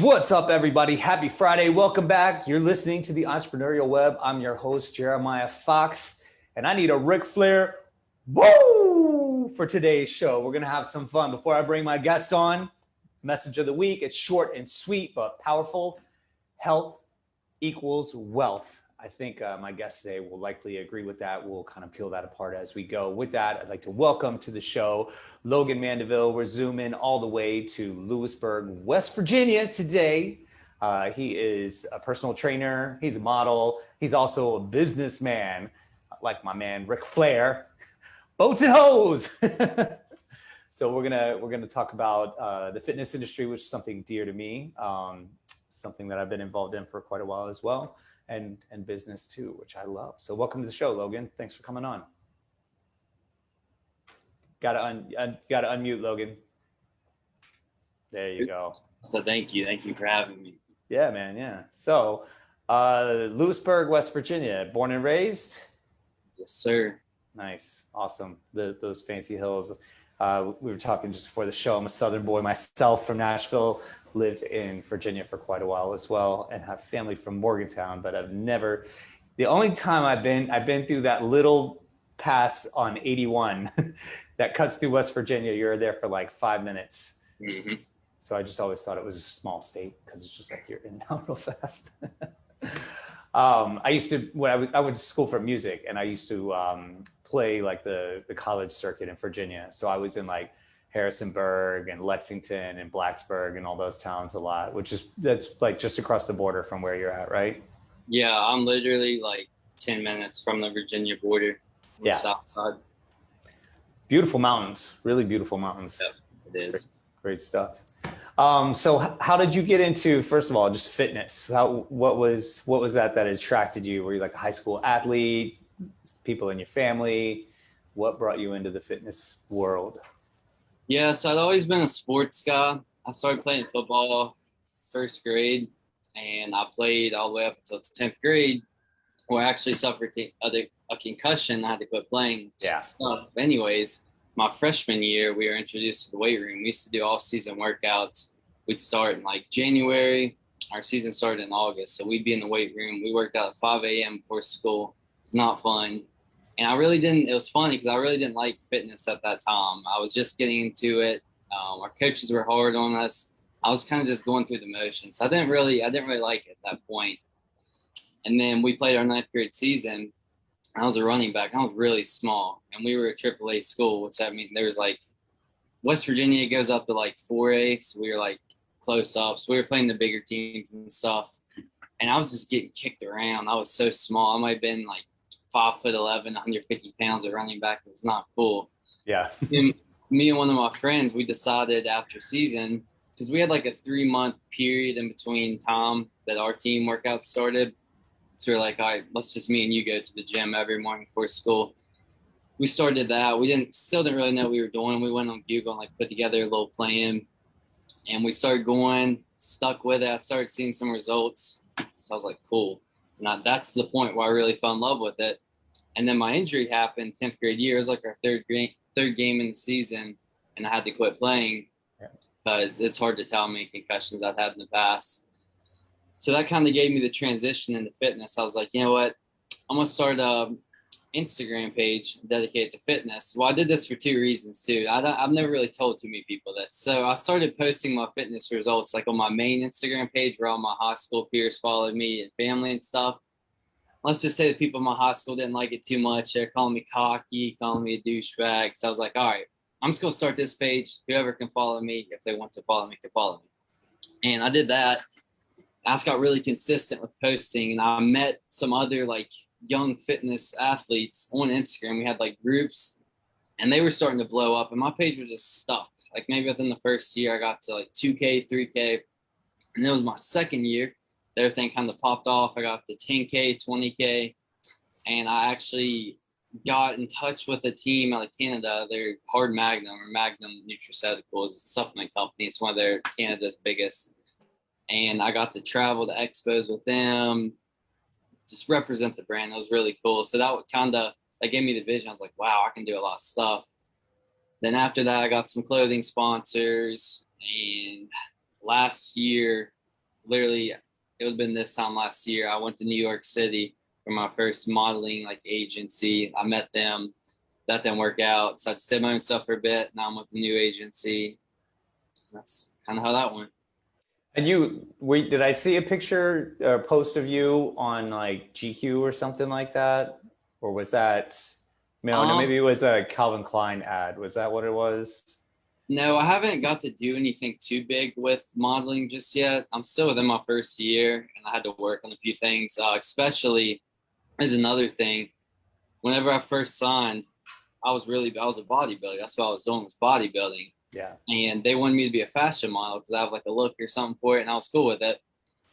What's up, everybody? Happy Friday. Welcome back. You're listening to the Entrepreneurial Web. I'm your host, Jeremiah Fox, and I need a Ric Flair woo for today's show. We're going to have some fun. Before I bring my guest on, message of the week. It's short and sweet, but powerful. Health equals wealth. I think my guest today will likely agree with that. We'll kind of peel that apart as we go. With that, I'd like to welcome to the show Logan Mandeville. We're zooming all the way to Lewisburg, West Virginia today. He is a personal trainer. He's a model. He's also a businessman, like my man Ric Flair. Boats and hoes. So we're gonna talk about the fitness industry, which is something dear to me, something that I've been involved in for quite a while as well. And business too, which I love. So welcome to the show, Logan. Thanks for coming on. Gotta unmute, Logan. There you go. So thank you for having me. Yeah, man. Yeah. So Lewisburg, West Virginia, born and raised? Yes, sir. Nice. Awesome. Those fancy hills. We were talking just before the show. I'm a Southern boy myself from Nashville, lived in Virginia for quite a while as well, and have family from Morgantown, but the only time I've been through that little pass on 81 that cuts through West Virginia. You're there for like 5 minutes. Mm-hmm. So I just always thought it was a small state because it's just like you're in and out real fast. When I went to school for music, and I used to play like the college circuit in Virginia. So I was in like Harrisonburg and Lexington and Blacksburg and all those towns a lot, that's like just across the border from where you're at, right? Yeah, I'm literally like 10 minutes from the Virginia border on the south side. Beautiful mountains, really beautiful mountains. Yeah, it is. Great stuff. So how did you get into, first of all, just fitness? What was that attracted you? Were you like a high school athlete, people in your family? What brought you into the fitness world? Yeah, so I'd always been a sports guy. I started playing football first grade, and I played all the way up until 10th grade, where I actually suffered a concussion. I had to quit playing stuff. Anyways, my freshman year, we were introduced to the weight room. We used to do all-season workouts. We'd start in like January. Our season started in August, so we'd be in the weight room. We worked out at 5 a.m. before school. It's not fun. And it was funny because I really didn't like fitness at that time. I was just getting into it. Our coaches were hard on us. I was kind of just going through the motions. I didn't really like it at that point. And then we played our 9th grade season. I was a running back. I was really small, and we were a AAA school, which I mean, there was like West Virginia goes up to like 4A, so we were like close up. So we were playing the bigger teams and stuff, and I was just getting kicked around. I was so small. I might have been like 5'11", 150 pounds at running back. It was not cool. Yeah. Me and one of my friends, we decided after season, because we had like a 3-month period in between time that our team workout started. So we're like, all right, let's just me and you go to the gym every morning before school. We started that. We still didn't really know what we were doing. We went on Google and like put together a little plan, and we started going, stuck with it. I started seeing some results. So I was like, cool. And that's the point where I really fell in love with it. And then my injury happened 10th grade year. It was like our third game in the season, and I had to quit playing because it's hard to tell how many concussions I've had in the past. So that kind of gave me the transition into fitness. I was like, you know what? I'm going to start a Instagram page dedicated to fitness. Well, I did this for 2 reasons too. I've never really told too many people this. So I started posting my fitness results like on my main Instagram page where all my high school peers followed me and family and stuff. Let's just say the people in my high school didn't like it too much. They're calling me cocky, calling me a douchebag. So I was like, all right, I'm just going to start this page. Whoever can follow me, if they want to follow me, can follow me. And I did that. I just got really consistent with posting, and I met some other like young fitness athletes on Instagram. We had like groups, and they were starting to blow up, and my page was just stuck. Like maybe within the first year, I got to like 2K, 3K, and it was my second year. Everything kind of popped off. I got to 10K, 20K, and I actually got in touch with a team out of Canada. They're Hard Magnum or Magnum Nutraceuticals. It's a supplement company. It's one of their Canada's biggest. And I got to travel to expos with them, just represent the brand. It was really cool. So that gave me the vision. I was like, wow, I can do a lot of stuff. Then after that, I got some clothing sponsors. And last year, literally, it would have been this time last year. I went to New York City for my first modeling like agency. I met them. That didn't work out. So I just did my own stuff for a bit. Now I'm with a new agency. That's kind of how that went. And did I see a picture or post of you on like GQ or something like that? Or was that, no, maybe it was a Calvin Klein ad. Was that what it was? No, I haven't got to do anything too big with modeling just yet. I'm still within my first year and I had to work on a few things, especially as another thing. Whenever I first signed, I was a bodybuilder. That's what I was doing, was bodybuilding. Yeah. And they wanted me to be a fashion model because I have like a look or something for it. And I was cool with it.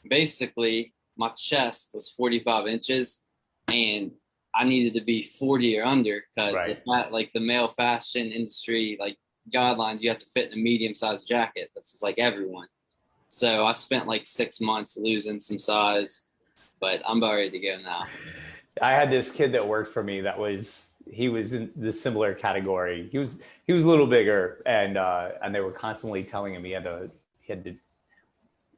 Basically, my chest was 45 inches and I needed to be 40 or under because like the male fashion industry, like guidelines, you have to fit in a medium-sized jacket. That's just like everyone. So I spent like 6 months losing some size, but I'm about ready to go now. I had this kid that worked for me he was in the similar category. He was a little bigger and they were constantly telling him he had to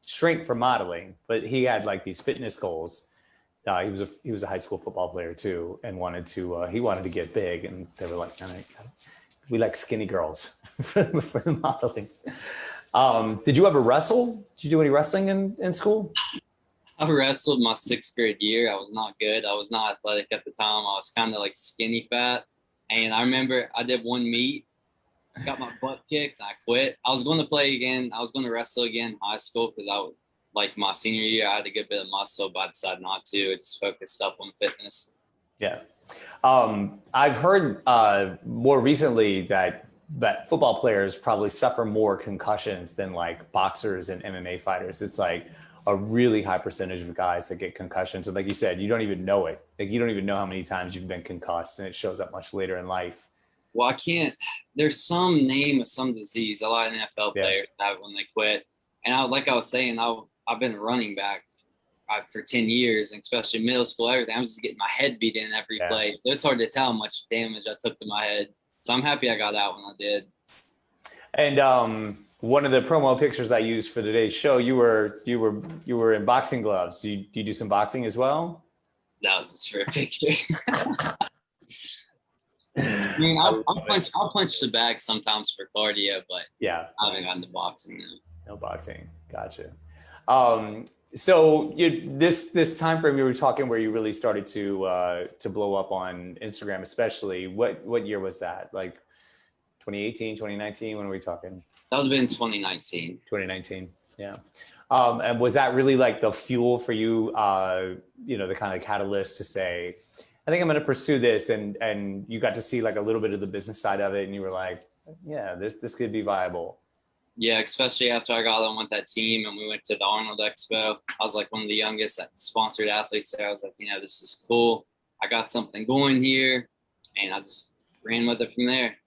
shrink for modeling, but he had like these fitness goals. He was a high school football player too, and he wanted to get big, and they were like, we like skinny girls for the modeling. Did you ever wrestle? Did you do any wrestling in school? I wrestled my 6th grade year. I was not good. I was not athletic at the time. I was kind of like skinny fat. And I remember I did one meet, got my butt kicked, and I quit. I was going to play again. I was going to wrestle again in high school because like my senior year, I had a good bit of muscle, but I decided not to. I just focused up on fitness. Yeah. I've heard more recently that football players probably suffer more concussions than like boxers and MMA fighters. It's like a really high percentage of guys that get concussions. And like you said, you don't even know it. Like you don't even know how many times you've been concussed, and it shows up much later in life. Well, there's some name of some disease a lot of NFL players have when they quit. And like I was saying, I've been a running back for 10 years, and especially middle school, everything. I was just getting my head beat in every play. So it's hard to tell how much damage I took to my head. So I'm happy I got out when I did. And one of the promo pictures I used for today's show, you were in boxing gloves. Do you do some boxing as well? That was just for a picture. I mean, I'll punch the bag sometimes for cardio, but I haven't gotten to boxing now. No boxing. Gotcha. So this time frame you were talking where you really started to blow up on Instagram, especially, what year was that? Like 2018, 2019? When are we talking? That would have been 2019. 2019. Yeah. And was that really like the fuel for you, the kind of catalyst to say, I think I'm going to pursue this, and you got to see like a little bit of the business side of it, and you were like, yeah, this could be viable. Yeah, especially after I got on with that team and we went to the Arnold Expo. I was like one of the youngest sponsored athletes there. I was like, this is cool. I got something going here, and I just ran with it from there.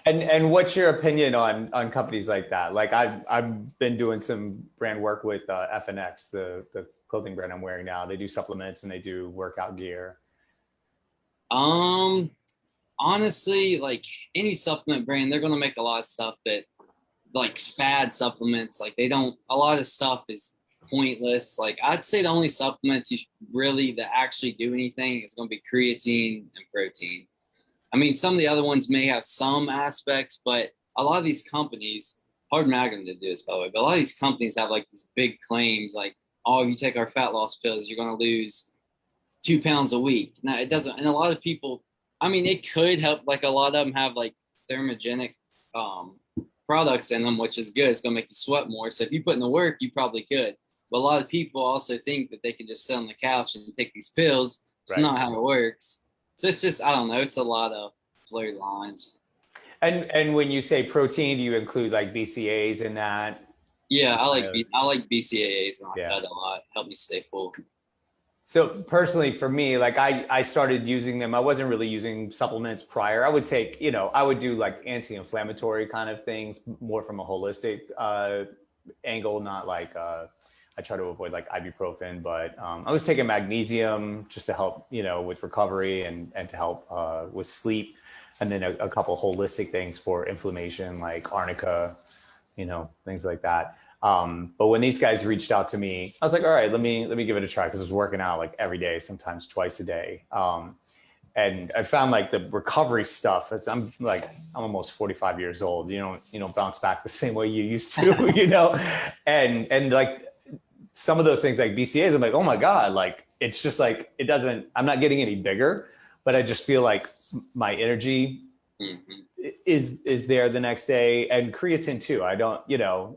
And what's your opinion on companies like that? Like I've been doing some brand work with FNX, the clothing brand I'm wearing now. They do supplements and they do workout gear. Honestly, like any supplement brand, they're going to make a lot of stuff that, like fad supplements, like a lot of stuff is pointless. Like I'd say the only supplements that actually do anything is going to be creatine and protein. I mean, some of the other ones may have some aspects, but a lot of these companies, hard magnum to do this by the way, but a lot of these companies have like these big claims like, oh, if you take our fat loss pills, you're going to lose 2 pounds a week. Now it doesn't. And a lot of people, I mean, it could help. Like a lot of them have like thermogenic, products in them, which is good. It's going to make you sweat more. So if you put in the work, you probably could. But a lot of people also think that they can just sit on the couch and take these pills. It's not how it works. So it's just, I don't know. It's a lot of blurred lines. And when you say protein, do you include like BCAAs in that? Yeah, I like BCAAs when I cut a lot. Help me stay full. So personally for me, like I started using them. I wasn't really using supplements prior. I would take, I would do like anti-inflammatory kind of things more from a holistic angle, not like I try to avoid like ibuprofen, but I was taking magnesium just to help, with recovery and to help with sleep. And then a couple holistic things for inflammation like arnica, things like that. But when these guys reached out to me, I was like, all right, let me give it a try, because I was working out like every day, sometimes twice a day. And I found like the recovery stuff, I'm almost 45 years old. You don't bounce back the same way you used to, and like some of those things like BCAs, I'm like, oh my God, like, it's just like, I'm not getting any bigger, but I just feel like my energy is there the next day. And creatine too. I don't,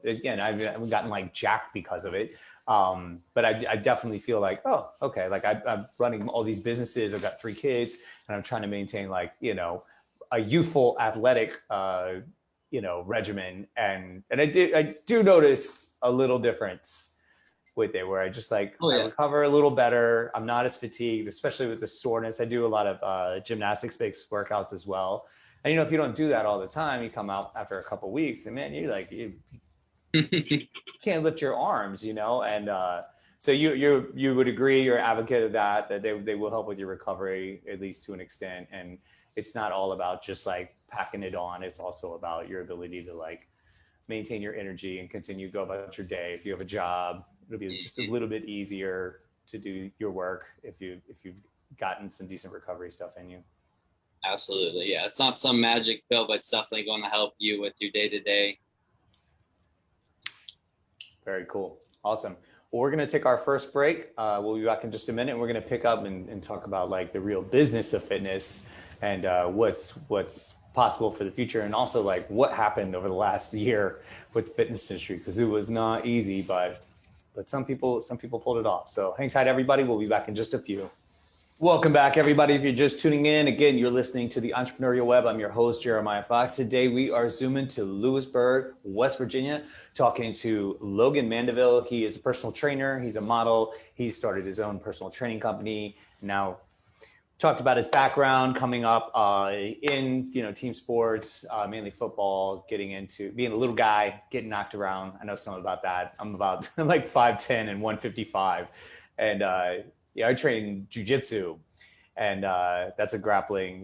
again, I haven't gotten like jacked because of it. But I definitely feel like, oh, okay. Like I'm running all these businesses. I've got 3 kids, and I'm trying to maintain like, a youthful athletic, regimen. And I do notice a little difference with it, where I just like, I recover a little better. I'm not as fatigued, especially with the soreness. I do a lot of gymnastics based workouts as well. And, if you don't do that all the time, you come out after a couple of weeks and man, you can't lift your arms, and so you would agree, you're an advocate of that they will help with your recovery, at least to an extent. And it's not all about just like packing it on. It's also about your ability to like maintain your energy and continue to go about your day. If you have a job, it'll be just a little bit easier to do your work if you've gotten some decent recovery stuff in you. Absolutely. Yeah. It's not some magic pill, but it's definitely going to help you with your day-to-day. Very cool. Awesome. Well, we're going to take our first break. We'll be back in just a minute. We're going to pick up and talk about like the real business of fitness and what's possible for the future, and also like what happened over the last year with the fitness industry, because it was not easy, but some people pulled it off. So hang tight, everybody. We'll be back in just a few. Welcome back, everybody. If you're just tuning in, again, you're listening to the Entrepreneurial Web. I'm your host, Jeremiah Fox. Today, we are zooming to Lewisburg, West Virginia, talking to Logan Mandeville. He is a personal trainer. He's a model. He started his own personal training company. Now, talked about his background coming up in team sports, mainly football, getting into being a little guy, getting knocked around. I know some about that. I'm about like 5'10" and 155, and I train jujitsu, and that's a grappling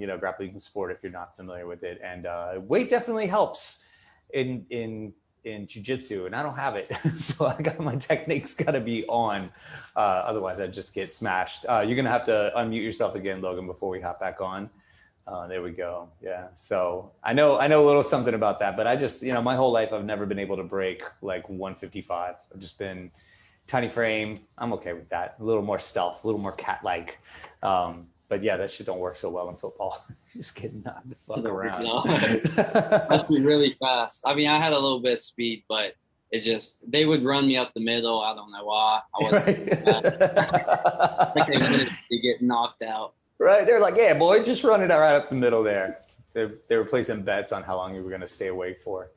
sport if you're not familiar with it. And weight definitely helps in jujitsu, and I don't have it, so I got my techniques got to be on. Otherwise, I'd just get smashed. You're gonna have to unmute yourself again, Logan, before we hop back on. There we go. Yeah. So I know a little something about that, but I just my whole life I've never been able to break like 155. I've just been tiny frame. I'm okay with that. A little more stealth, a little more cat-like. But yeah, that shit don't work so well in football. Just getting knocked the fuck around. That's really fast. I mean, I had a little bit of speed, but they would run me up the middle. I don't know why. I wasn't like they wanted to get knocked out. Right. They're like, yeah, boy, just run it right up the middle there. They were placing bets on how long you were going to stay awake for.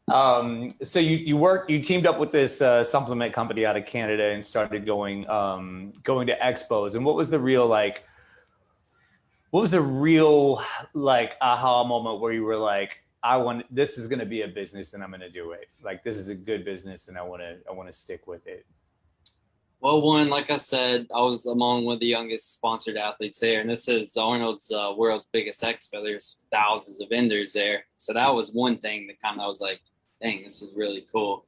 So you teamed up with this supplement company out of Canada and started going to expos. And what was the real aha moment where you were like, this is going to be a business and I'm going to do it. Like, this is a good business and I want to stick with it. Well, one, like I said, I was among one of the youngest sponsored athletes there, and this is Arnold's world's biggest expo. There's thousands of vendors there. So that was one thing that kind of was like, dang, this is really cool.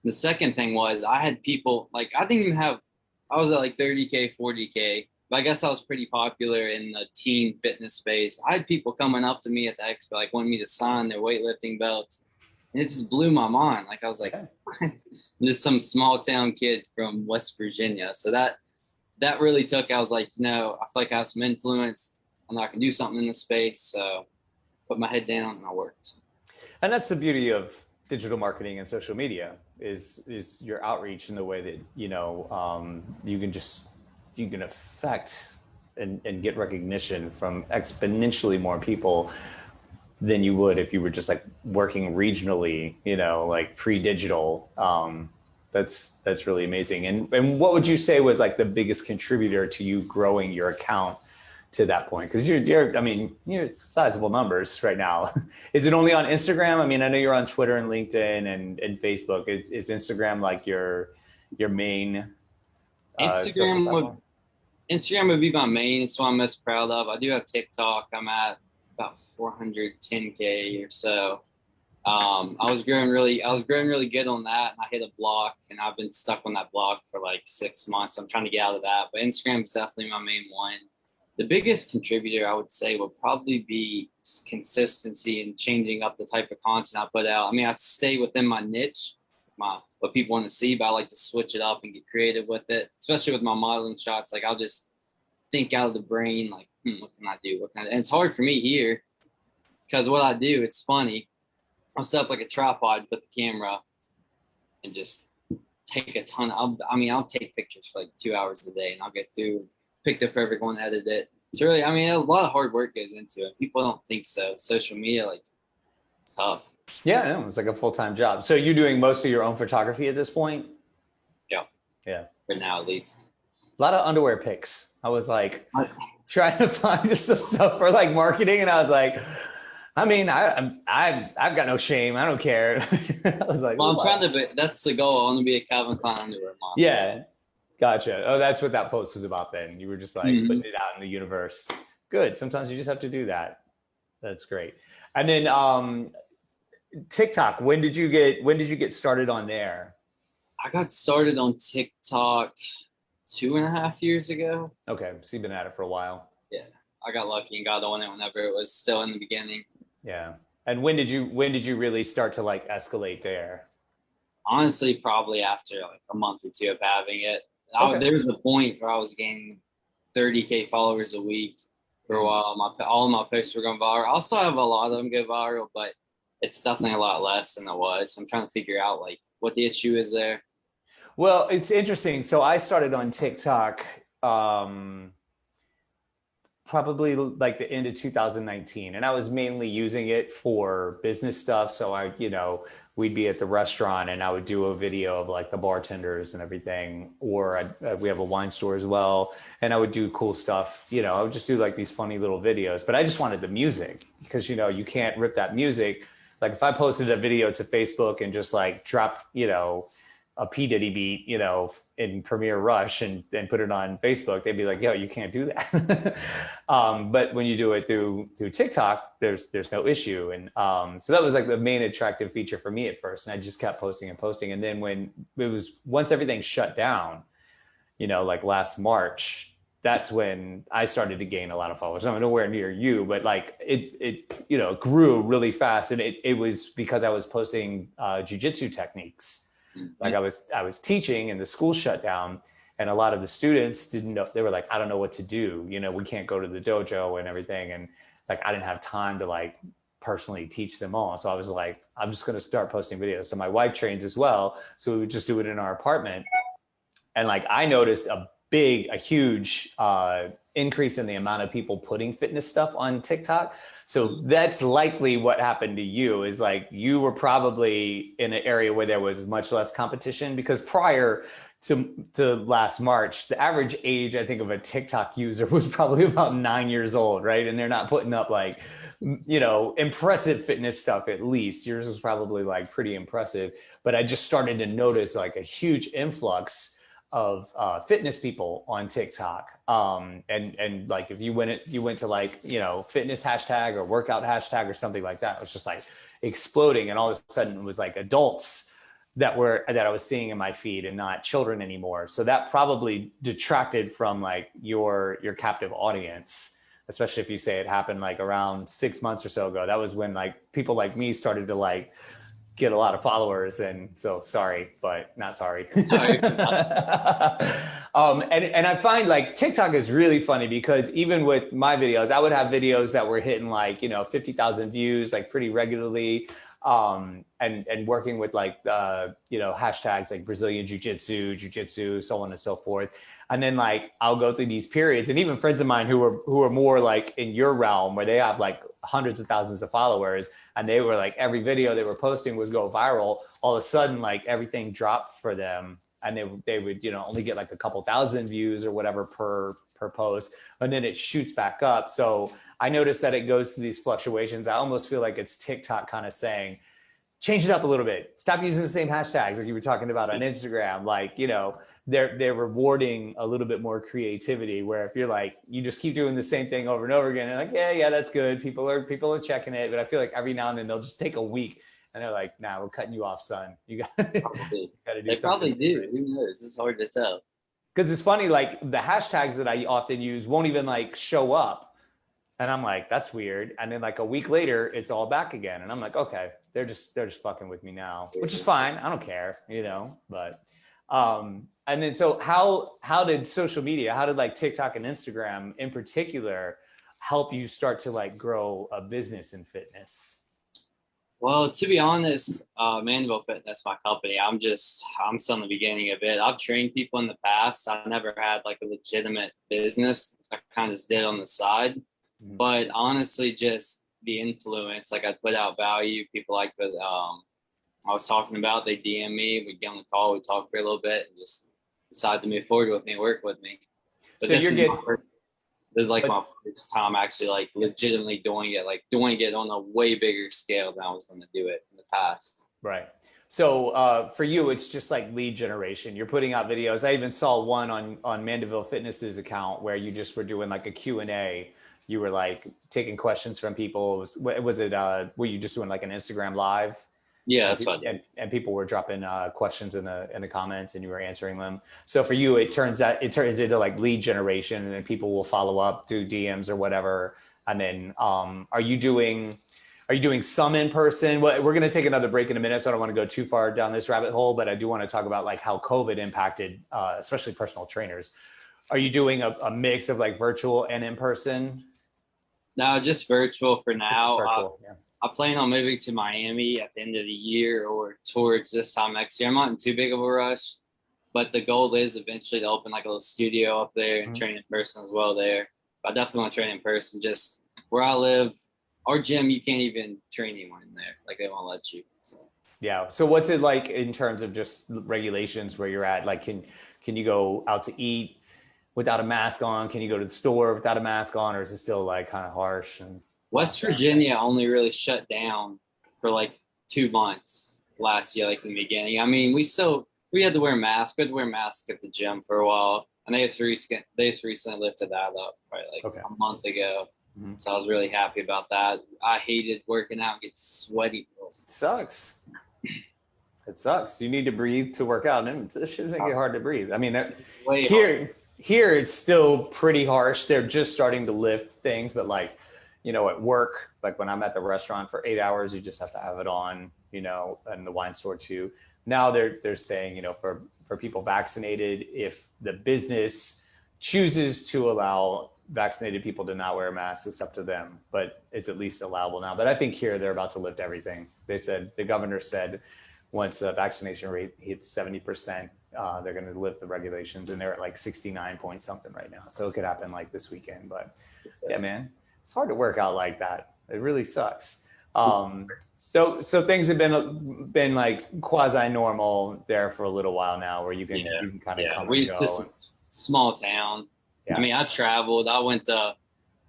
The second thing was I had people, like, I was at like 30K, 40K, but I guess I was pretty popular in the teen fitness space. I had people coming up to me at the expo, like wanting me to sign their weightlifting belts. And it just blew my mind. Like, I was like, I'm just some small town kid from West Virginia. So that really took, I was like, I feel like I have some influence. I know I can do something in this space. So put my head down and I worked. And that's the beauty of digital marketing and social media is your outreach in the way that, you can affect and get recognition from exponentially more people than you would if you were just like working regionally, like pre-digital. That's really amazing. And what would you say was like the biggest contributor to you growing your account to that point? Because you're sizable numbers right now. Is it only on Instagram? I mean, I know you're on Twitter and LinkedIn and Facebook. Is Instagram like your main? Instagram would be my main. It's what I'm most proud of. I do have TikTok. I'm at about 410K or so. I was growing really good on that, and I hit a block, and I've been stuck on that block for like 6 months. I'm trying to get out of that, but Instagram is definitely my main one. The biggest contributor I would say would probably be consistency and changing up the type of content I put out. I mean, I stay within my niche, what people want to see, but I like to switch it up and get creative with it, especially with my modeling shots. Like I'll just think out of the brain, like, what can I do? And it's hard for me here because what I do, it's funny. I'll set up like a tripod, put the camera, and just take a ton. I'll take pictures for like 2 hours a day, and I'll get through, pick the perfect one, edit it. It's really, a lot of hard work goes into it. People don't think so. Social media, like, it's tough. Yeah, no, it's like a full-time job. So you're doing most of your own photography at this point? Yeah. Yeah. For now, at least. A lot of underwear pics. I was like trying to find some stuff for like marketing, and I was like, I've got no shame. I don't care. I was like, well, that's the goal. I want to be a Calvin Klein underwear model. Yeah. Gotcha. Oh, that's what that post was about then. You were just like putting it out in the universe. Good. Sometimes you just have to do that. That's great. And then TikTok, when did you get started on there? I got started on TikTok 2.5 years ago. Okay. So you've been at it for a while. Yeah. I got lucky and got on it whenever it was still in the beginning. Yeah. And when did you really start to like escalate there? Honestly, probably after like a month or two of having it. Okay. There was a point where I was gaining 30K followers a week for a while. All of my posts were going viral. I also have a lot of them go viral, but it's definitely a lot less than it was. So I'm trying to figure out like what the issue is there. Well, it's interesting. So I started on TikTok probably like the end of 2019, and I was mainly using it for business stuff. So we'd be at the restaurant and I would do a video of like the bartenders and everything, or we have a wine store as well, and I would do cool stuff. I would just do like these funny little videos, but I just wanted the music because you can't rip that music. Like if I posted a video to Facebook and just like drop a P Diddy beat, in Premiere Rush and put it on Facebook, they'd be like, yo, you can't do that. But when you do it through TikTok, there's no issue. And so that was like the main attractive feature for me at first. And I just kept posting and posting. And then once everything shut down, like last March, that's when I started to gain a lot of followers. I'm nowhere near you, but like it grew really fast. And it was because I was posting jujitsu techniques. Like I was teaching and the school shut down, and a lot of the students didn't know. They were like, I don't know what to do. We can't go to the dojo and everything. And like, I didn't have time to like personally teach them all. So I was like, I'm just going to start posting videos. So my wife trains as well. So we would just do it in our apartment. And like, I noticed a huge increase in the amount of people putting fitness stuff on TikTok. So that's likely what happened to you, is like you were probably in an area where there was much less competition, because prior to last March, the average age, I think, of a TikTok user was probably about 9 years old, right? And they're not putting up like, impressive fitness stuff. At least yours was probably like pretty impressive. But I just started to notice like a huge influx of fitness people on TikTok. And like if you went to like, fitness hashtag or workout hashtag or something like that, it was just like exploding. And all of a sudden it was like adults that I was seeing in my feed and not children anymore. So that probably detracted from like your captive audience, especially if you say it happened like around 6 months or so ago. That was when like people like me started to like get a lot of followers. And so sorry, but not sorry. And I find like TikTok is really funny, because even with my videos, I would have videos that were hitting like, 50,000 views, like pretty regularly. And working with like, hashtags like Brazilian jiu-jitsu, so on and so forth. And then like, I'll go through these periods, and even friends of mine who are more like in your realm, where they have like hundreds of thousands of followers, and they were like, every video they were posting was go viral. All of a sudden, like everything dropped for them, and they would, only get like a couple thousand views or whatever per post, and then it shoots back up. So I noticed that it goes through these fluctuations. I almost feel like it's TikTok kind of saying, change it up a little bit. Stop using the same hashtags like you were talking about on Instagram. Like, they're rewarding a little bit more creativity, where if you're like, you just keep doing the same thing over and over again, and like, yeah, that's good. People are checking it. But I feel like every now and then they'll just take a week And they're like, nah, we're cutting you off, son. You got Probably. to do They something. probably do. Who knows? It's hard to tell. Because it's funny, like the hashtags that I often use won't even like show up. And I'm like, that's weird. And then like a week later, it's all back again. And I'm like, okay, they're just fucking with me now, which is fine. I don't care, but and then so how did social media, how did like TikTok and Instagram in particular help you start to like grow a business in fitness? Well, to be honest, Mandeville Fitness, my company, I'm still in the beginning of it. I've trained people in the past. I never had like a legitimate business. I kind of just did on the side. Mm-hmm. But honestly, just the influence, like I put out value. People like what I was talking about, they DM me, we'd get on the call, we'd talk for a little bit and just decide to move forward with me, work with me. But so this is like my first time actually like legitimately doing it on a way bigger scale than I was going to do it in the past. Right. So for you, it's just like lead generation. You're putting out videos. I even saw one on Mandeville Fitness's account where you just were doing like a Q&A. You were like taking questions from people. Were you just doing like an Instagram live? Yeah, that's what. And people were dropping questions in the comments, and you were answering them. So for you, it turns into like lead generation, and then people will follow up, do DMs or whatever. And then, are you doing some in person? Well, we're going to take another break in a minute, so I don't want to go too far down this rabbit hole. But I do want to talk about like how COVID impacted, especially personal trainers. Are you doing a mix of like virtual and in person? No, just virtual for now. Yeah. I plan on moving to Miami at the end of the year or towards this time next year. I'm not in too big of a rush, but the goal is eventually to open like a little studio up there and train in person as well there. But I definitely want to train in person. Just where I live, our gym, you can't even train anyone in there. Like they won't let you. So. Yeah. So what's it like in terms of just regulations where you're at? Like, can you go out to eat without a mask on? Can you go to the store without a mask on, or is it still like kind of harsh? And West Virginia only really shut down for like 2 months last year, like in the beginning. I mean, we had to wear masks. We had to wear masks at the gym for a while, and they just recently lifted that up probably like a month ago. Mm-hmm. So I was really happy about that. I hated working out, get sweaty. It sucks. It sucks. You need to breathe to work out, and this should make it hard to breathe. I mean, here it's still pretty harsh. They're just starting to lift things, but like, at work, like when I'm at the restaurant for 8 hours, you just have to have it on, and the wine store too. Now they're saying, for people vaccinated, if the business chooses to allow vaccinated people to not wear a mask, it's up to them, but it's at least allowable now. But I think here they're about to lift everything. The governor said once the vaccination rate hits 70%, they're going to lift the regulations, and they're at like 69 point something right now. So it could happen like this weekend, but yeah, man. It's hard to work out like that. It really sucks. So things have been like quasi normal there for a little while now, where you can kind of come and go. Just a small town. Yeah. I mean, I traveled. I went to,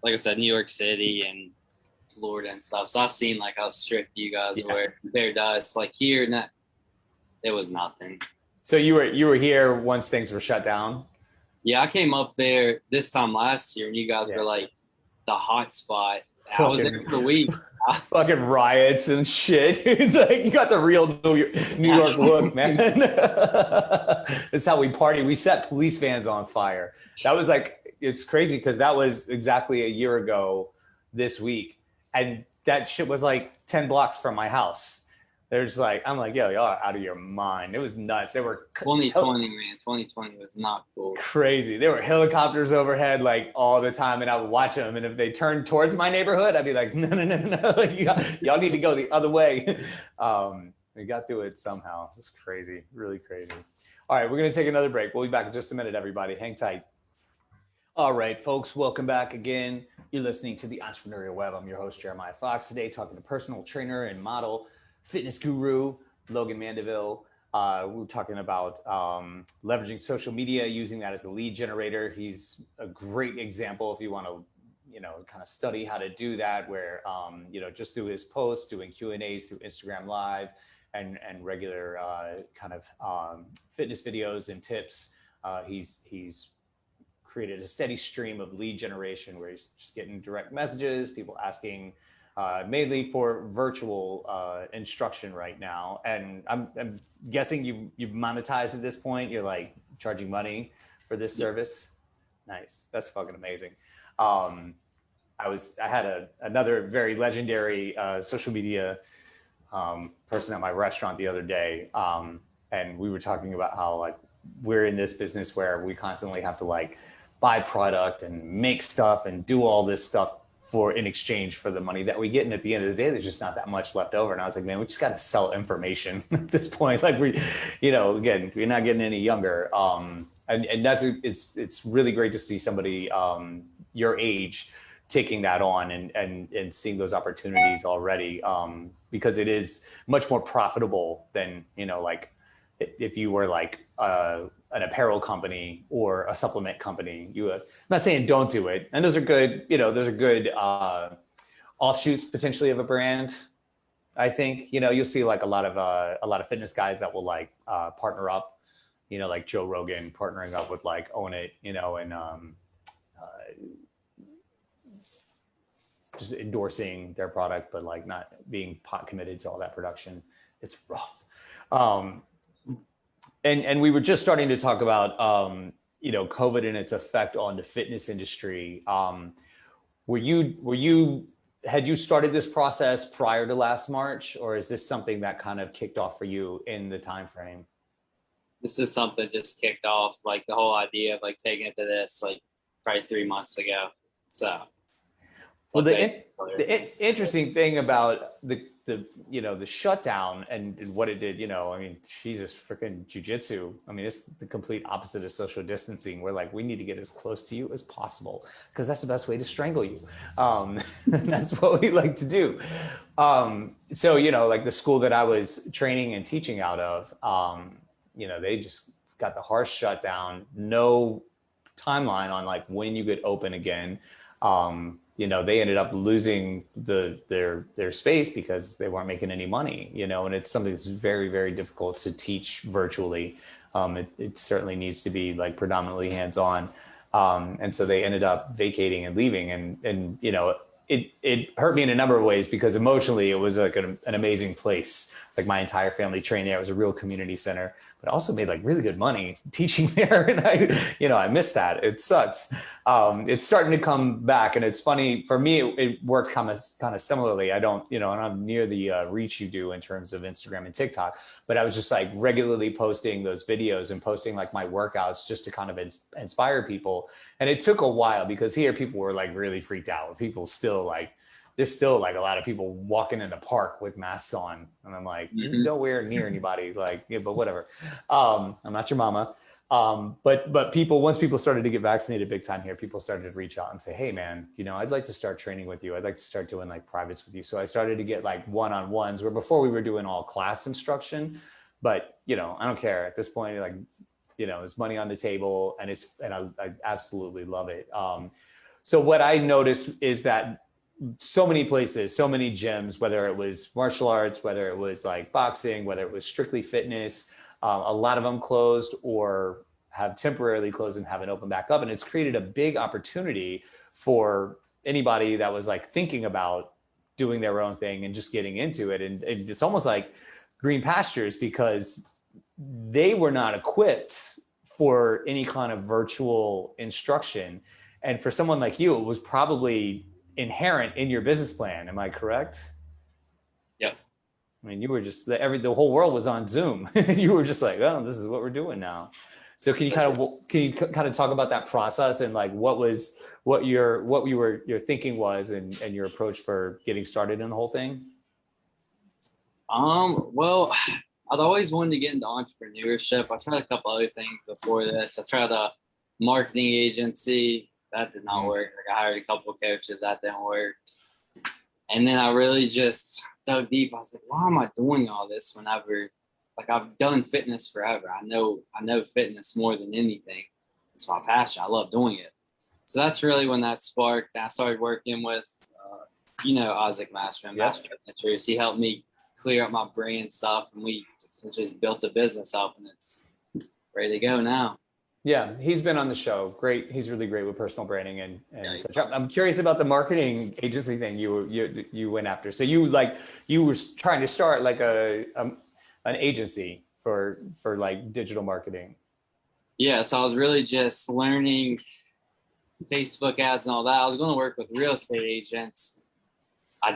like I said, New York City and Florida and stuff. So I've seen like how strict you guys were compared to us. Like here, it was nothing. So you were here once things were shut down? Yeah, I came up there this time last year, and you guys were like the hot spot. I was there for a week. Fucking riots and shit. It's like you got the real New York look, man. That's how we party. We set police vans on fire. That was like, it's crazy because that was exactly a year ago this week. And that shit was like 10 blocks from my house. There's like, I'm like, yo, y'all are out of your mind. It was nuts. They were 2020, man. 2020 was not cool. Crazy. There were helicopters overhead like all the time, and I would watch them. And if they turned towards my neighborhood, I'd be like, no. Y'all need to go the other way. We got through it somehow. It was crazy, really crazy. All right, we're going to take another break. We'll be back in just a minute, everybody. Hang tight. All right, folks, welcome back again. You're listening to the Entrepreneurial Web. I'm your host, Jeremiah Fox. Today, talking to personal trainer and model, fitness guru, Logan Mandeville. We're talking about leveraging social media, using that as a lead generator. He's a great example if you want to, kind of study how to do that, where, just through his posts, doing Q&As through Instagram Live and regular kind of fitness videos and tips. He's created a steady stream of lead generation where he's just getting direct messages, people asking mainly for virtual instruction right now. And I'm guessing you've monetized at this point. You're like charging money for this service. Nice. That's fucking amazing. I had another very legendary social media person at my restaurant the other day. And we were talking about how like we're in this business where we constantly have to like buy product and make stuff and do all this stuff in exchange for the money that we get. And at the end of the day, there's just not that much left over. And I was like, man, we just got to sell information at this point. Like again, we're not getting any younger. And it's really great to see somebody your age taking that on and seeing those opportunities already, because it is much more profitable than, like if you were like an apparel company or a supplement company. I'm not saying don't do it. And those are good, those are good offshoots potentially of a brand. I think, you'll see like a lot of fitness guys that will like partner up, like Joe Rogan partnering up with like Own It, and just endorsing their product, but like not being committed to all that production. It's rough. And we were just starting to talk about, COVID and its effect on the fitness industry. Had you started this process prior to last March, or is this something that kind of kicked off for you in the time frame? This is something just kicked off, like the whole idea of like taking it to this, like probably 3 months ago. So, well, the interesting thing about the shutdown and what it did, Jesus, freaking jujitsu. It's the complete opposite of social distancing. We're like, we need to get as close to you as possible because that's the best way to strangle you. That's what we like to do. So, like the school that I was training and teaching out of, they just got the harsh shutdown, no timeline on like when you could open again. They ended up losing their space because they weren't making any money, and it's something that's very, very difficult to teach virtually. It certainly needs to be like predominantly hands-on. And so they ended up vacating and leaving. And it hurt me in a number of ways because emotionally it was like an amazing place. Like my entire family trained there. It was a real community center, but also made like really good money teaching there. And I miss that. It sucks. It's starting to come back, and it's funny for me. It worked kind of similarly. I don't, I'm near the reach you do in terms of Instagram and TikTok, but I was just like regularly posting those videos and posting like my workouts just to kind of inspire people. And it took a while because here people were like really freaked out. People still there's still like a lot of people walking in the park with masks on. And I'm like, nowhere near anybody, like, yeah, but whatever. I'm not your mama. But once people started to get vaccinated big time here, people started to reach out and say, hey man, I'd like to start training with you. I'd like to start doing like privates with you. So I started to get like one-on-ones where before we were doing all class instruction, but I don't care at this point, like, there's money on the table and I absolutely love it. So what I noticed is that so many places, so many gyms, whether it was martial arts, whether it was like boxing, whether it was strictly fitness, a lot of them closed or have temporarily closed and haven't opened back up. And it's created a big opportunity for anybody that was like thinking about doing their own thing and just getting into it. And it's almost like green pastures because they were not equipped for any kind of virtual instruction. And for someone like you, it was probably inherent in your business plan. Am I correct? Yep. You were just the whole world was on Zoom. You were just like, oh, this is what we're doing now. So can you kind of talk about that process and like what your thinking was and your approach for getting started in the whole thing? Well, I'd always wanted to get into entrepreneurship. I tried a couple other things before this. I tried a marketing agency. That did not work. Like I hired a couple of coaches. That didn't work. And then I really just dug deep. I was like, why am I doing all this whenever, like I've done fitness forever. I know fitness more than anything. It's my passion. I love doing it. So that's really when that sparked. I started working with, Isaac Masterman, Master Ventures. He helped me clear up my brain stuff. And we essentially built a business up and it's ready to go now. Yeah, he's been on the show. Great. He's really great with personal branding and Yeah, such. I'm curious about the marketing agency thing you went after. So you were trying to start like an agency for like digital marketing. yeah. So I was really just learning Facebook ads and all that. I was going to work with real estate agents. I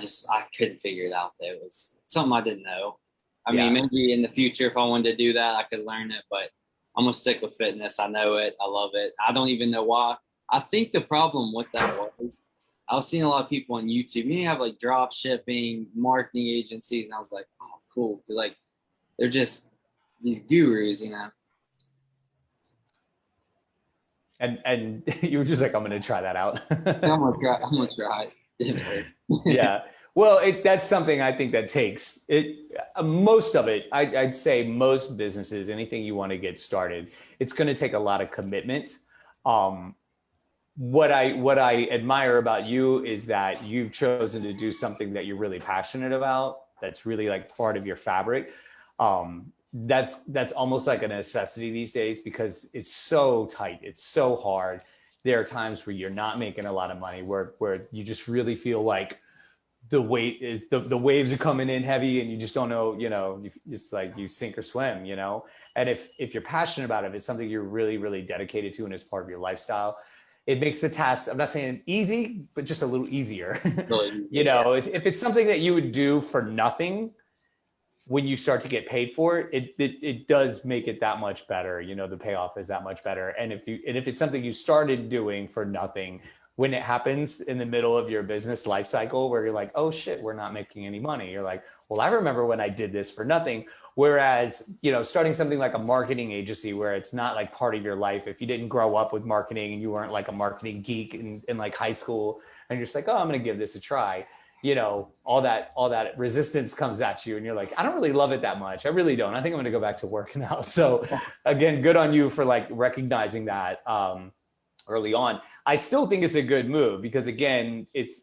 couldn't figure it out. It was something I didn't know. I mean, Yeah. maybe in the future, if I wanted to do that, I could learn it, but I'm going to stick with fitness. I know it. I love it. I don't even know why. I think the problem with that was I was seeing a lot of people on YouTube. You have like drop shipping, marketing agencies. And I was like, oh, cool. Cause like, they're just these gurus, you know? And you were just like, I'm going to try that out. I'm going to try it. Yeah. Well, that's something I think that takes it. Most of it, I'd say most businesses, anything you want to get started, it's going to take a lot of commitment. What I admire about you is that you've chosen to do something that you're really passionate about. That's really like part of your fabric. That's almost like a necessity these days because it's so tight. It's so hard. There are times where you're not making a lot of money, where you just really feel like the weight is the waves are coming in heavy and you just don't know, it's like you sink or swim, and if you're passionate about it, if it's something you're really, really dedicated to and is part of your lifestyle, it makes the task, I'm not saying easy, but just a little easier. If it's something that you would do for nothing, when you start to get paid for it, it does make it that much better. The payoff is that much better. And if it's something you started doing for nothing, when it happens in the middle of your business life cycle where you're like, oh shit, we're not making any money. You're like, well, I remember when I did this for nothing. Whereas, starting something like a marketing agency where it's not like part of your life, if you didn't grow up with marketing and you weren't like a marketing geek in like high school and you're just like, oh, I'm going to give this a try. All that resistance comes at you and you're like, I don't really love it that much. I really don't. I think I'm going to go back to working out. So again, good on you for like recognizing that early on. I still think it's a good move because again, it's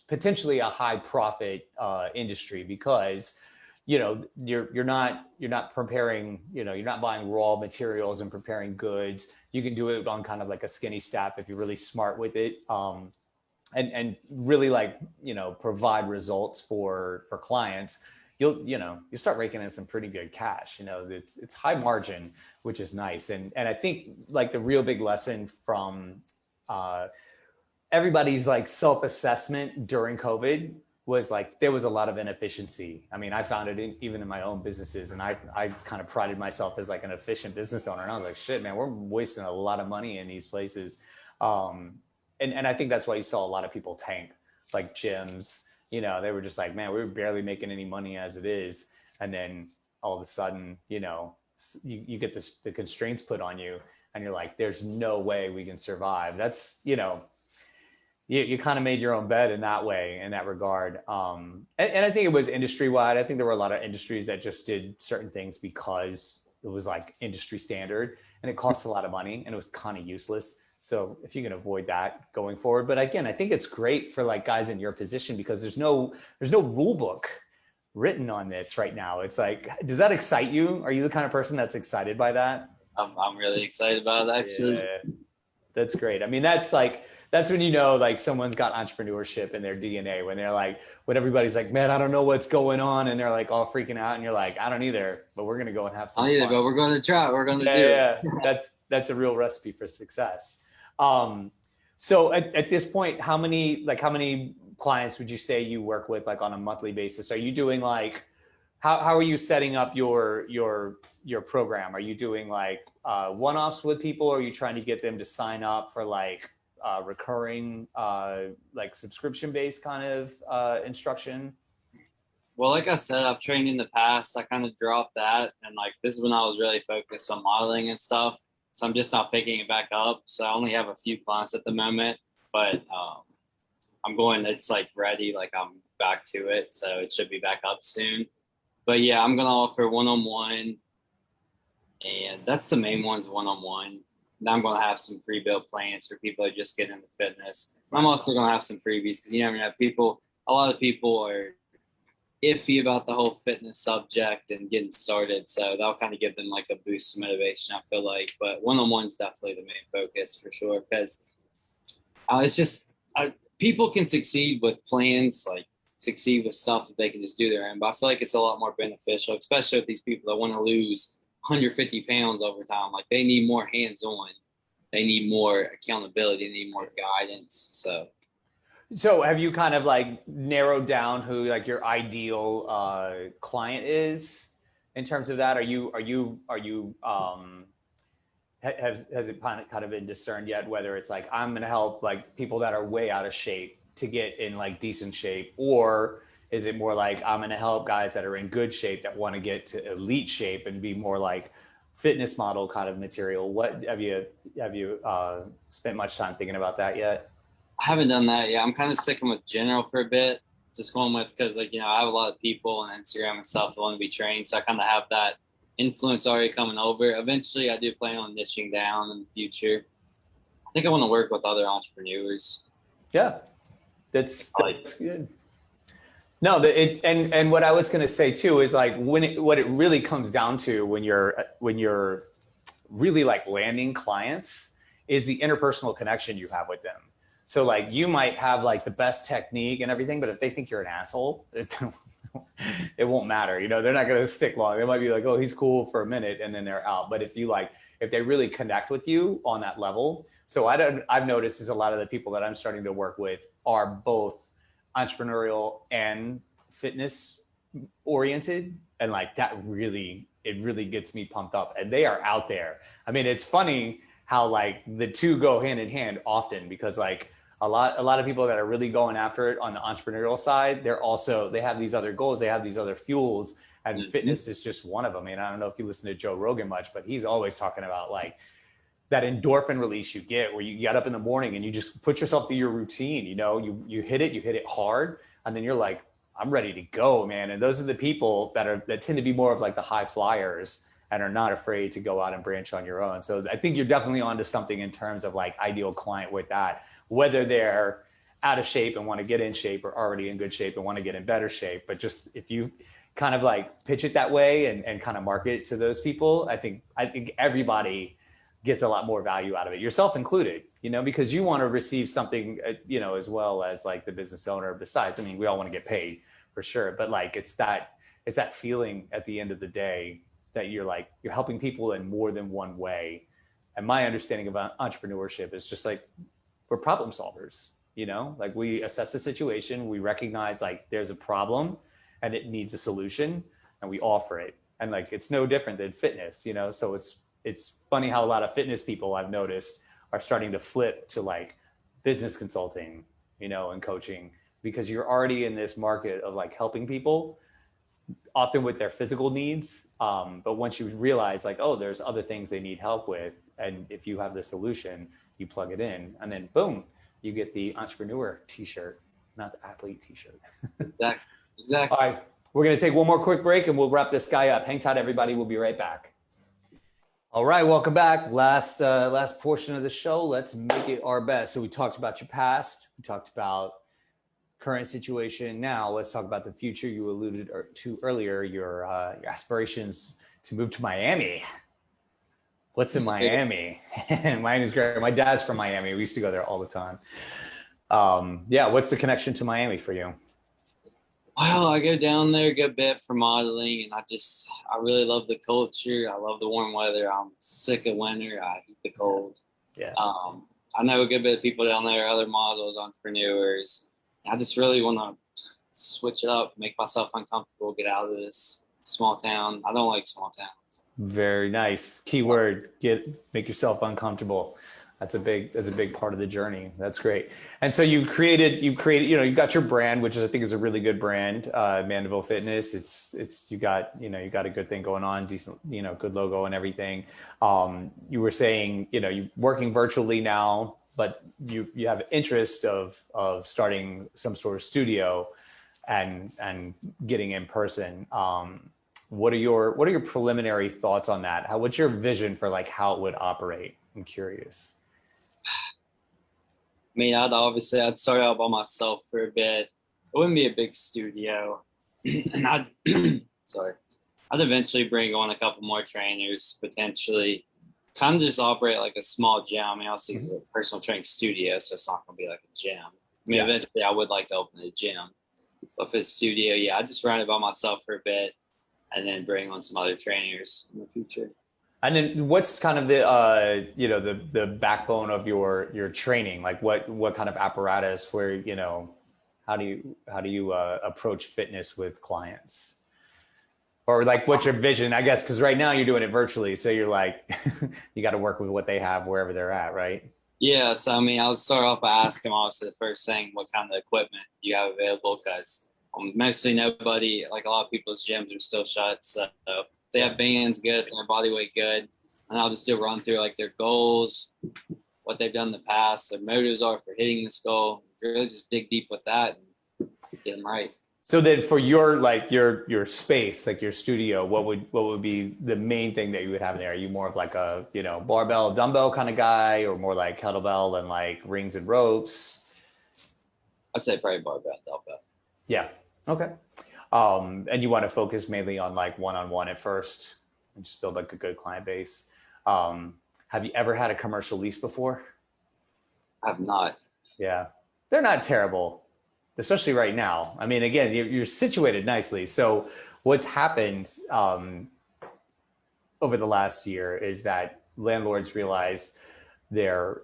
potentially a high profit industry because you're not preparing, you're not buying raw materials and preparing goods. You can do it on kind of like a skinny staff if you're really smart with it. And really like, provide results for clients, you start raking in some pretty good cash. It's high margin, which is nice. And I think like the real big lesson from everybody's like self-assessment during COVID was like, there was a lot of inefficiency. I mean, I found it even in my own businesses, and I kind of prided myself as like an efficient business owner. And I was like, shit, man, we're wasting a lot of money in these places. And I think that's why you saw a lot of people tank, like gyms, they were just like, man, we were barely making any money as it is. And then all of a sudden, you get the constraints put on you and you're like, there's no way we can survive. That's, you kind of made your own bed in that way, in that regard. And I think it was industry wide. I think there were a lot of industries that just did certain things because it was like industry standard and it costs a lot of money and it was kind of useless. So if you can avoid that going forward, but again, I think it's great for like guys in your position because there's no rule book written on this right now. It's like, does that excite you? Are you the kind of person that's excited by that? I'm really excited about it, actually. Yeah, that's great. I mean, that's when like someone's got entrepreneurship in their DNA, when everybody's like, man, I don't know what's going on. And they're like all freaking out and you're like, I don't either, but we're going to go and have some fun. But we're going to try. We're going to do it. Yeah. That's a real recipe for success. So at this point, how many clients would you say you work with like on a monthly basis? Are you doing like, how are you setting up your program? Are you doing like one-offs with people? Or are you trying to get them to sign up for like recurring like subscription-based kind of instruction? Well, like I said, I've trained in the past. I kind of dropped that. And like, this is when I was really focused on modeling and stuff. So I'm just not picking it back up. So I only have a few clients at the moment, but it's like ready, like I'm back to it. So it should be back up soon. But yeah, I'm going to offer one-on-one, and that's the main ones, one-on-one. Now I'm going to have some pre-built plans for people that just get into fitness. I'm also going to have some freebies because you never know, a lot of people are iffy about the whole fitness subject and getting started. So that'll kind of give them like a boost of motivation, I feel like. But one-on-one is definitely the main focus for sure, because it's just people can succeed with plans, like succeed with stuff that they can just do their own. But I feel like it's a lot more beneficial, especially with these people that want to lose 150 pounds over time. Like they need more hands-on, they need more accountability, they need more guidance. So have you kind of like narrowed down who like your ideal client is in terms of that? Has it kind of been discerned yet whether it's like I'm going to help like people that are way out of shape to get in like decent shape, or is it more like I'm going to help guys that are in good shape that want to get to elite shape and be more like fitness model kind of material? What have you spent much time thinking about that yet? I haven't done that yet. I'm kind of sticking with general for a bit, just going with, because like, I have a lot of people on Instagram and stuff that want to be trained. So I kind of have that influence already coming over. Eventually I do plan on niching down in the future. I think I want to work with other entrepreneurs. Yeah, that's good. No, and what I was going to say too is like what it really comes down to when you're really like landing clients is the interpersonal connection you have with them. So like you might have like the best technique and everything, but if they think you're an asshole, it won't matter. They're not going to stick long. They might be like, oh, he's cool for a minute and then they're out. But if they really connect with you on that level. So I've noticed is a lot of the people that I'm starting to work with are both entrepreneurial and fitness oriented. And like it really gets me pumped up, and they are out there. I mean, it's funny how like the two go hand in hand often, because like a lot of people that are really going after it on the entrepreneurial side, they have these other goals, they have these other fuels, and fitness is just one of them. And I don't know if you listen to Joe Rogan much, but he's always talking about like that endorphin release you get where you get up in the morning and you just put yourself through your routine. You hit it hard, and then you're like, I'm ready to go, man. And those are the people that tend to be more of like the high flyers and are not afraid to go out and branch on your own. So I think you're definitely onto something in terms of like ideal client with that, whether they're out of shape and want to get in shape, or already in good shape and want to get in better shape. But just if you kind of like pitch it that way and kind of market to those people, I think everybody gets a lot more value out of it, yourself included, because you want to receive something, as well as like the business owner. Besides, I mean, we all want to get paid for sure, but like it's that feeling at the end of the day that you're helping people in more than one way. And my understanding about entrepreneurship is just like, we're problem solvers, like we assess the situation, we recognize like there's a problem and it needs a solution, and we offer it. And like, it's no different than fitness, so it's funny how a lot of fitness people I've noticed are starting to flip to like business consulting, and coaching, because you're already in this market of like helping people often with their physical needs. But once you realize like, oh, there's other things they need help with, and if you have the solution, you plug it in, and then boom, you get the entrepreneur t-shirt, not the athlete t-shirt. Exactly. All right, we're going to take one more quick break and we'll wrap this guy up. Hang tight, everybody. We'll be right back. All right, welcome back. Last portion of the show. Let's make it our best. So we talked about your past. We talked about current situation. Now let's talk about the future. You alluded to earlier your aspirations to move to Miami. What's in Miami? Miami's great. My dad's from Miami. We used to go there all the time. What's the connection to Miami for you? Well, I go down there a good bit for modeling, and I really love the culture. I love the warm weather. I'm sick of winter. I hate the cold. Yeah. I know a good bit of people down there, other models, entrepreneurs. I just really want to switch it up, make myself uncomfortable, get out of this small town. I don't like small towns. Very nice. Keyword, make yourself uncomfortable. That's a big part of the journey. That's great. And so you created, you got your brand, which I think is a really good brand, Mandeville Fitness. You got a good thing going on, decent, good logo and everything. You were saying, you're working virtually now, but you have interest of starting some sort of studio and getting in person. What are your preliminary thoughts on that? What's your vision for like how it would operate? I'm curious. I mean, I'd start out by myself for a bit. It wouldn't be a big studio. and I'd sorry, I'd eventually bring on a couple more trainers, potentially kind of just operate like a small gym. I mean, obviously it's a personal training studio, so it's not going to be like a gym. I mean, eventually I would like to open a gym, but for the studio, yeah, I just run it by myself for a bit and then bring on some other trainers in the future. And then what's kind of the, you know, the backbone of your training? Like what kind of apparatus where, you know, how do you approach fitness with clients? Or like, what's your vision? I guess, because right now you're doing it virtually. So you're like, you got to work with what they have wherever they're at, right? Yeah. So, I mean, I'll start off by asking obviously the first thing, what kind of equipment do you have available? Because mostly nobody, like a lot of people's gyms are still shut. So if they have bands good, their body weight good. And I'll just do a run through like their goals, what they've done in the past, their motives are for hitting this goal. Really just dig deep with that and get them right. So then for your, like your space, like your studio, what would be the main thing that you would have in there? Are you more of like a, you know, barbell, dumbbell kind of guy, or more like kettlebell and like rings and ropes? I'd say probably barbell, dumbbell. Yeah. Okay. And you want to focus mainly on like one-on-one at first and just build like a good client base. Have you ever had a commercial lease before? I have not. Yeah. They're not terrible, especially right now. I mean, again, you're situated nicely. So what's happened over the last year is that landlords realized their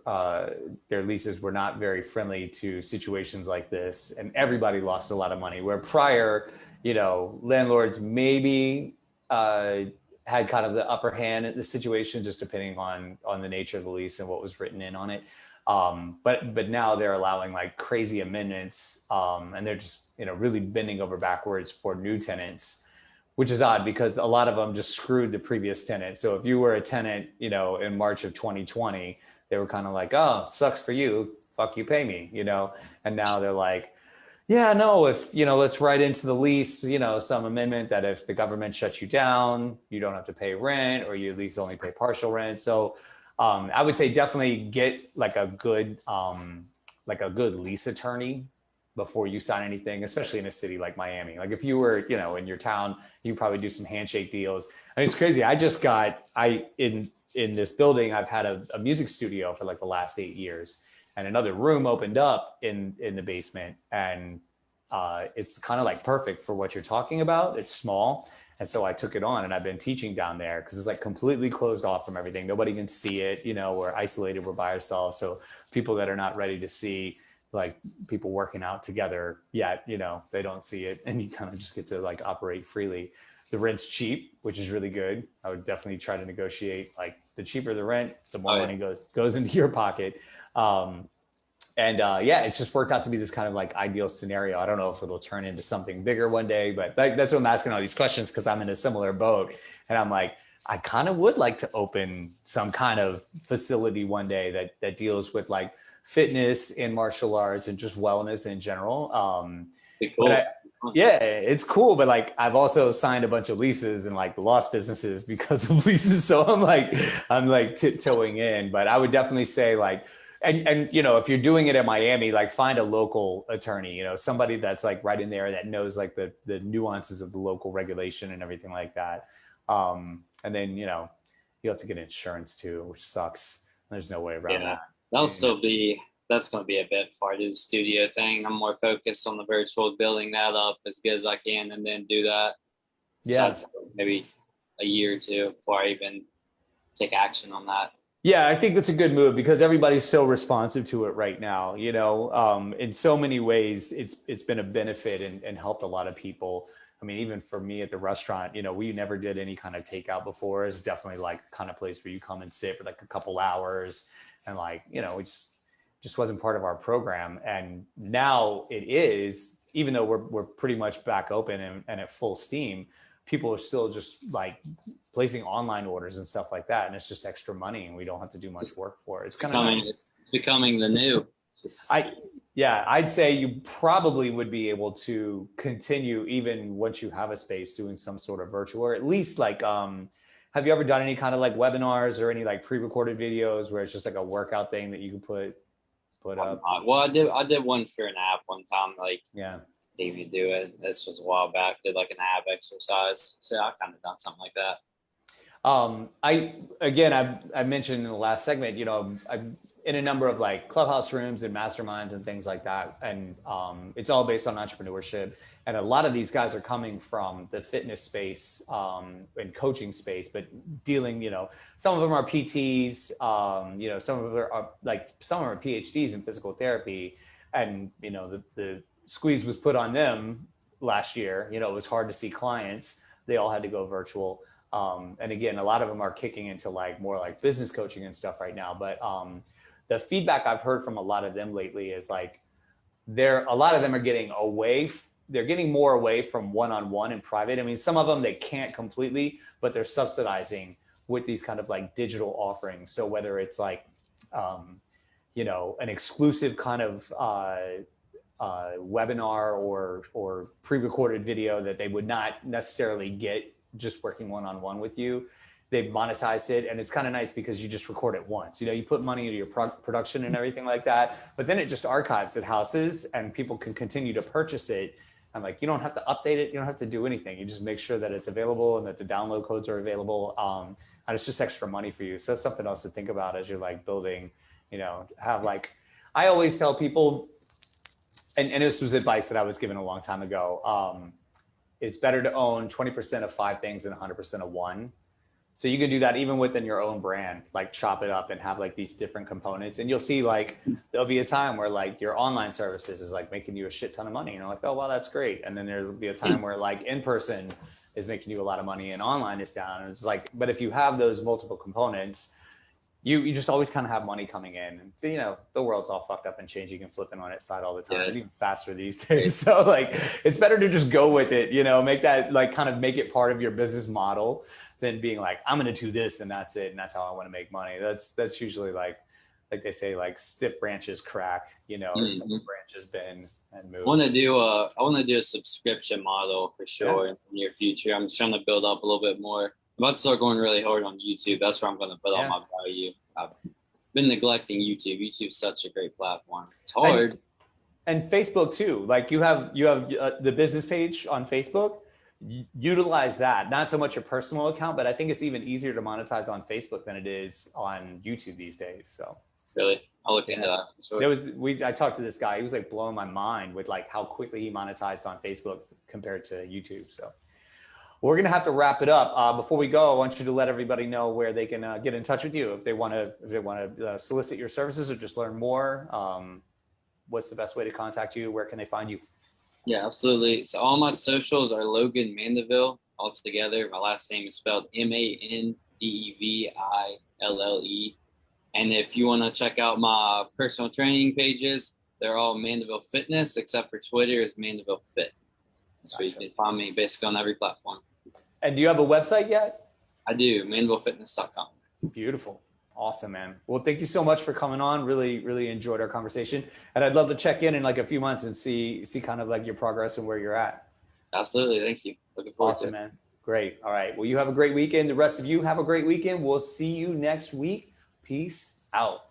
leases were not very friendly to situations like this, and everybody lost a lot of money. Where prior, you know, landlords maybe had kind of the upper hand in the situation, just depending on the nature of the lease and what was written in on it. But now they're allowing like crazy amendments, and they're just, you know, really bending over backwards for new tenants, which is odd because a lot of them just screwed the previous tenant. So if you were a tenant, you know, in March of 2020, they were kind of like, oh, sucks for you, fuck you, pay me, you know. And now they're like, yeah, no, if, you know, let's write into the lease, you know, some amendment that if the government shuts you down, you don't have to pay rent, or you at least only pay partial rent. So I would say definitely get like a good lease attorney before you sign anything, especially in a city like Miami. Like if you were, you know, in your town, you probably do some handshake deals. I mean, it's crazy. In this building, I've had a music studio for like the last 8 years, and another room opened up in the basement, and it's kind of like perfect for what you're talking about. It's small. And so I took it on, and I've been teaching down there because it's like completely closed off from everything. Nobody can see it. You know, we're isolated, we're by ourselves. So people that are not ready to see like people working out together yet, you know, they don't see it, and you kind of just get to like operate freely. The rent's cheap, which is really good. I would definitely try to negotiate, like the cheaper the rent, the more money goes into your pocket. Yeah, it's just worked out to be this kind of like ideal scenario. I don't know if it'll turn into something bigger one day, but that's what I'm asking all these questions, because I'm in a similar boat, and I'm like, I kind of would like to open some kind of facility one day that deals with like fitness and martial arts and just wellness in general. Cool. Yeah, it's cool, but like I've also signed a bunch of leases and like lost businesses because of leases. So I'm like tiptoeing in, but I would definitely say like, and you know, if you're doing it in Miami, like find a local attorney, you know, somebody that's like right in there that knows like the nuances of the local regulation and everything like that. And then, you know, you have to get insurance too, which sucks. There's no way around that. That's going to be a bit far to the studio thing. I'm more focused on the virtual, building that up as good as I can, and then do that. So maybe a year or two before I even take action on that. Yeah, I think that's a good move because everybody's so responsive to it right now. You know, in so many ways, it's been a benefit and helped a lot of people. I mean, even for me at the restaurant, you know, we never did any kind of takeout before. It's definitely like the kind of place where you come and sit for like a couple hours, and like, you know, it's just wasn't part of our program. And now it is, even though we're pretty much back open and at full steam, people are still just like placing online orders and stuff like that. And it's just extra money, and we don't have to do much work for it. It's kind of nice. It's becoming the new. I'd say you probably would be able to continue even once you have a space doing some sort of virtual, or at least like, have you ever done any kind of like webinars or any like pre-recorded videos where it's just like a workout thing that you can put up? Well, I did one for an app one time, like pay me to do it. This was a while back. Did like an ab exercise. So I kind of done something like that. I mentioned in the last segment, you know, I'm in a number of like clubhouse rooms and masterminds and things like that. And it's all based on entrepreneurship. And a lot of these guys are coming from the fitness space and coaching space, but dealing, you know, some of them are PTs, you know, some of them are PhDs in physical therapy. And, you know, the squeeze was put on them last year. You know, it was hard to see clients. They all had to go virtual. And again, a lot of them are kicking into like more like business coaching and stuff right now. But the feedback I've heard from a lot of them lately is like a lot of them are getting they're getting more away from one-on-one and private. I mean, some of them they can't completely, but they're subsidizing with these kind of like digital offerings. So whether it's like, you know, an exclusive kind of webinar or pre-recorded video that they would not necessarily get just working one-on-one with you, they've monetized it. And it's kind of nice because you just record it once, you know, you put money into your production and everything like that, but then it just archives at houses and people can continue to purchase it. And like, you don't have to update it. You don't have to do anything. You just make sure that it's available and that the download codes are available. And it's just extra money for you. So that's something else to think about as you're like building, you know, have like, I always tell people, and this was advice that I was given a long time ago, it's better to own 20% of 5 things than 100% of one. So you can do that even within your own brand, like chop it up and have like these different components. And you'll see like, there'll be a time where like your online services is like making you a shit ton of money. You know, like, oh, wow, that's great. And then there'll be a time where like in-person is making you a lot of money and online is down. And it's like, but if you have those multiple components, you just always kind of have money coming in. And so, you know, the world's all fucked up and changing and flipping on its side all the time, and even faster these days. So like, it's better to just go with it, you know, make that like kind of make it part of your business model than being like, I'm going to do this and that's it. And that's how I want to make money. That's usually like they say, like stiff branches crack, you know, or some branches bend and move. I want to do a subscription model for sure in the near future. I'm just trying to build up a little bit more. I'm about to start going really hard on YouTube. That's where I'm going to put all my value. I've been neglecting YouTube. YouTube's such a great platform. It's hard. And Facebook too. Like you have the business page on Facebook. Utilize that. Not so much your personal account, but I think it's even easier to monetize on Facebook than it is on YouTube these days. So really, I'll look into that. Sure. I talked to this guy. He was like blowing my mind with like how quickly he monetized on Facebook compared to YouTube. So we're going to have to wrap it up. Before we go, I want you to let everybody know where they can get in touch with you if they want to solicit your services or just learn more. What's the best way to contact you? Where can they find you? Yeah, absolutely. So all my socials are Logan Mandeville all together. My last name is spelled Mandeville. And if you want to check out my personal training pages, they're all Mandeville Fitness, except for Twitter is Mandeville Fit. That's where you can find me basically on every platform. And do you have a website yet? I do, mandevillefitness.com. Beautiful. Awesome, man. Well, thank you so much for coming on. Really, really enjoyed our conversation. And I'd love to check in like a few months and see kind of like your progress and where you're at. Absolutely. Thank you. Looking forward to it. Awesome, man. Great. All right. Well, you have a great weekend. The rest of you have a great weekend. We'll see you next week. Peace out.